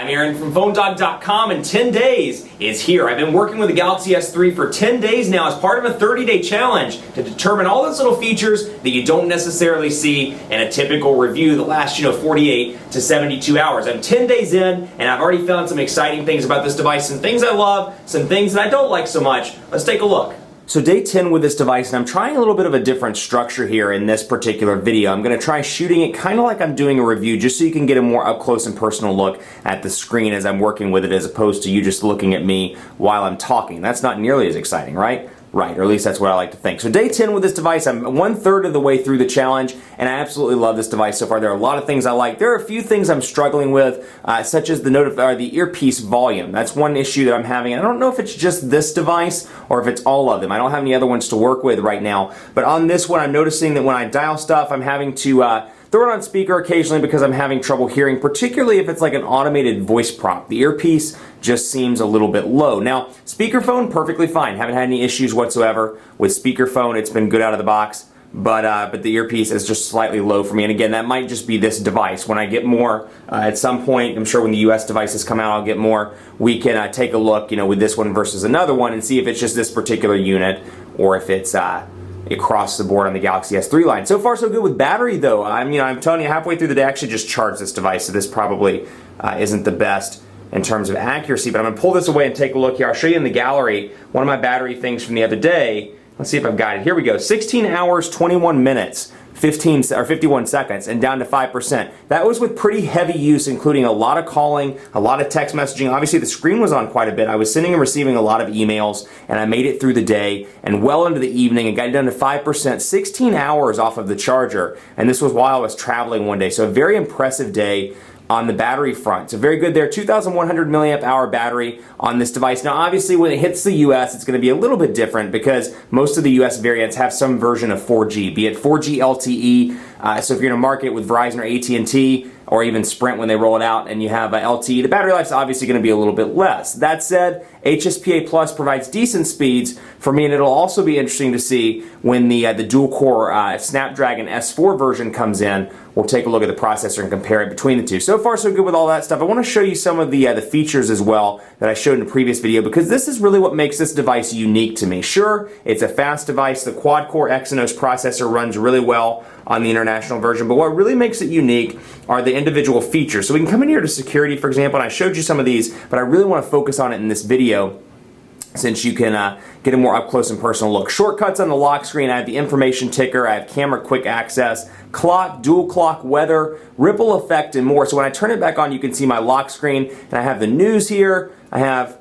I'm Aaron from PhoneDog.com, and 10 days is here. I've been working with the Galaxy S3 for 10 days now as part of a 30-day challenge to determine all those little features that you don't necessarily see in a typical review that lasts, 48 to 72 hours. I'm 10 days in, and I've already found some exciting things about this device, some things I love, some things that I don't like so much. Let's take a look. So day 10 with this device, and I'm trying a little bit of a different structure here in this particular video. I'm going to try shooting it kind of like I'm doing a review, just so you can get a more up close and personal look at the screen as I'm working with it, as opposed to you just looking at me while I'm talking. That's not nearly as exciting, right? Right, or at least that's what I like to think. So day 10 with this device, I'm 1/3 of the way through the challenge, and I absolutely love this device so far. There are a lot of things I like. There are a few things I'm struggling with, such as the earpiece volume. That's one issue that I'm having, and I don't know if it's just this device or if it's all of them. I don't have any other ones to work with right now, but on this one I'm noticing that when I dial stuff, I'm having to throw it on speaker occasionally because I'm having trouble hearing, particularly if it's like an automated voice prompt. The earpiece just seems a little bit low. Now, speakerphone, perfectly fine. Haven't had any issues whatsoever with speakerphone. It's been good out of the box, but the earpiece is just slightly low for me. And again, that might just be this device. When I get more, at some point, I'm sure when the US devices come out, I'll get more. We can take a look, with this one versus another one and see if it's just this particular unit or if it's across the board on the Galaxy S3 line. So far so good with battery though. I'm telling you, halfway through the day I actually just charged this device, so this probably isn't the best in terms of accuracy, but I'm going to pull this away and take a look here. I'll show you in the gallery one of my battery things from the other day. Let's see if I've got it. Here we go. 16 hours, 21 minutes, 51 seconds, and down to 5%. That was with pretty heavy use, including a lot of calling, a lot of text messaging. Obviously, the screen was on quite a bit. I was sending and receiving a lot of emails, and I made it through the day and well into the evening and got it down to 5%, 16 hours off of the charger. And this was while I was traveling one day. So a very impressive day on the battery front. So very good there. 2,100 milliamp hour battery on this device. Now obviously when it hits the US, it's going to be a little bit different because most of the US variants have some version of 4G, be it 4G LTE. So if you're in a market with Verizon or AT&T or even Sprint when they roll it out and you have LTE, the battery life's obviously going to be a little bit less. That said, HSPA Plus provides decent speeds for me, and it'll also be interesting to see when the dual-core Snapdragon S4 version comes in. We'll take a look at the processor and compare it between the two. So far, so good with all that stuff. I want to show you some of the features as well that I showed in a previous video, because this is really what makes this device unique to me. Sure, it's a fast device. The quad-core Exynos processor runs really well on the international version, but what really makes it unique are the individual features. So we can come in here to security, for example, and I showed you some of these, but I really want to focus on it in this video since you can get a more up close and personal look. Shortcuts on the lock screen. I have the information ticker, I have camera quick access, clock, dual clock, weather, ripple effect, and more. So when I turn it back on, you can see my lock screen, and I have the news here. I have,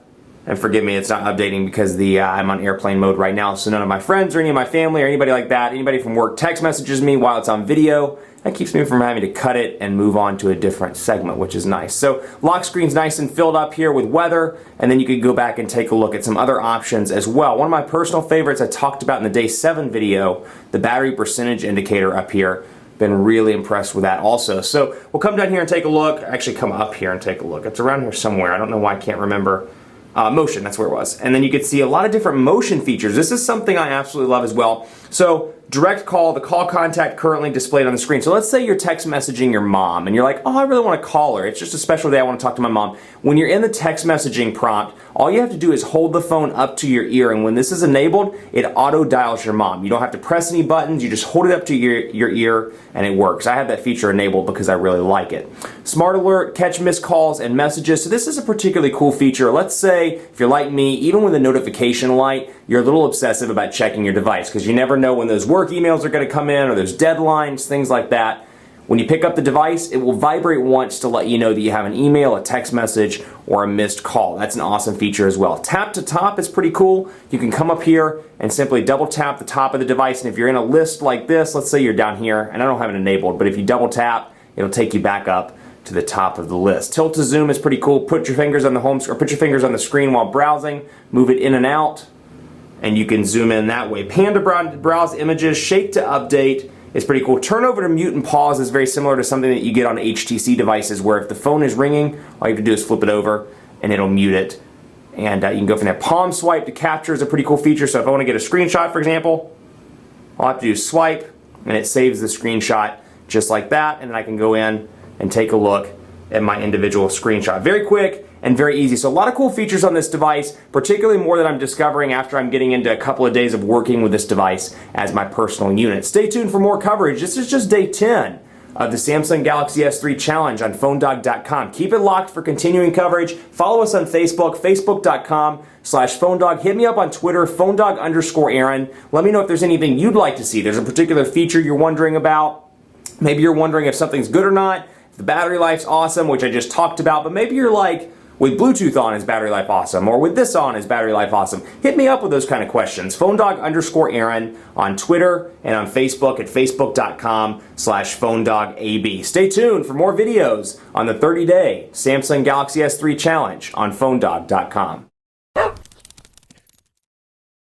and forgive me, it's not updating because I'm on airplane mode right now, so none of my friends or any of my family or anybody like that, anybody from work text messages me while it's on video. That keeps me from having to cut it and move on to a different segment, which is nice. So lock screen's nice and filled up here with weather, and then you can go back and take a look at some other options as well. One of my personal favorites I talked about in the day 7 video, the battery percentage indicator up here. Been really impressed with that also. So we'll come down here and take a look. Actually come up here and take a look. It's around here somewhere. I don't know why I can't remember. Motion, that's where it was. And then you can see a lot of different motion features. This is something I absolutely love as well. So direct call, the call contact currently displayed on the screen. So let's say you're text messaging your mom and you're like, oh, I really want to call her. It's just a special day, I want to talk to my mom. When you're in the text messaging prompt, all you have to do is hold the phone up to your ear, and when this is enabled, it auto dials your mom. You don't have to press any buttons, you just hold it up to your ear and it works. I have that feature enabled because I really like it. Smart alert, catch missed calls and messages. So this is a particularly cool feature. Let's say if you're like me, even with a notification light, you're a little obsessive about checking your device because you never know when those work emails are going to come in or there's deadlines, things like that. When you pick up the device, it will vibrate once to let you know that you have an email, a text message, or a missed call. That's an awesome feature as well. Tap to top is pretty cool. You can come up here and simply double tap the top of the device, and if you're in a list like this, let's say you're down here, and I don't have it enabled, but if you double tap, it'll take you back up to the top of the list. Tilt to zoom is pretty cool. Put your fingers on the home or put your fingers on the screen while browsing. Move it in and out, and you can zoom in that way. Pan to browse images. Shake to update is pretty cool. Turn over to mute and pause is very similar to something that you get on HTC devices, where if the phone is ringing, all you have to do is flip it over and it'll mute it. And you can go from there. Palm swipe to capture is a pretty cool feature. So if I want to get a screenshot, for example, all I have to do is swipe and it saves the screenshot just like that, and then I can go in and take a look at my individual screenshot. Very quick and very easy. So a lot of cool features on this device, particularly more that I'm discovering after I'm getting into a couple of days of working with this device as my personal unit. Stay tuned for more coverage. This is just day 10 of the Samsung Galaxy S3 Challenge on PhoneDog.com. Keep it locked for continuing coverage. Follow us on Facebook, Facebook.com/PhoneDog. Hit me up on Twitter, PhoneDog_Aaron. Let me know if there's anything you'd like to see. There's a particular feature you're wondering about. Maybe you're wondering if something's good or not. If the battery life's awesome, which I just talked about, but maybe you're like, with Bluetooth on, is battery life awesome? Or with this on, is battery life awesome? Hit me up with those kind of questions. PhoneDog_Aaron on Twitter and on Facebook at Facebook.com/PhoneDogAB. Stay tuned for more videos on the 30-day Samsung Galaxy S3 Challenge on PhoneDog.com.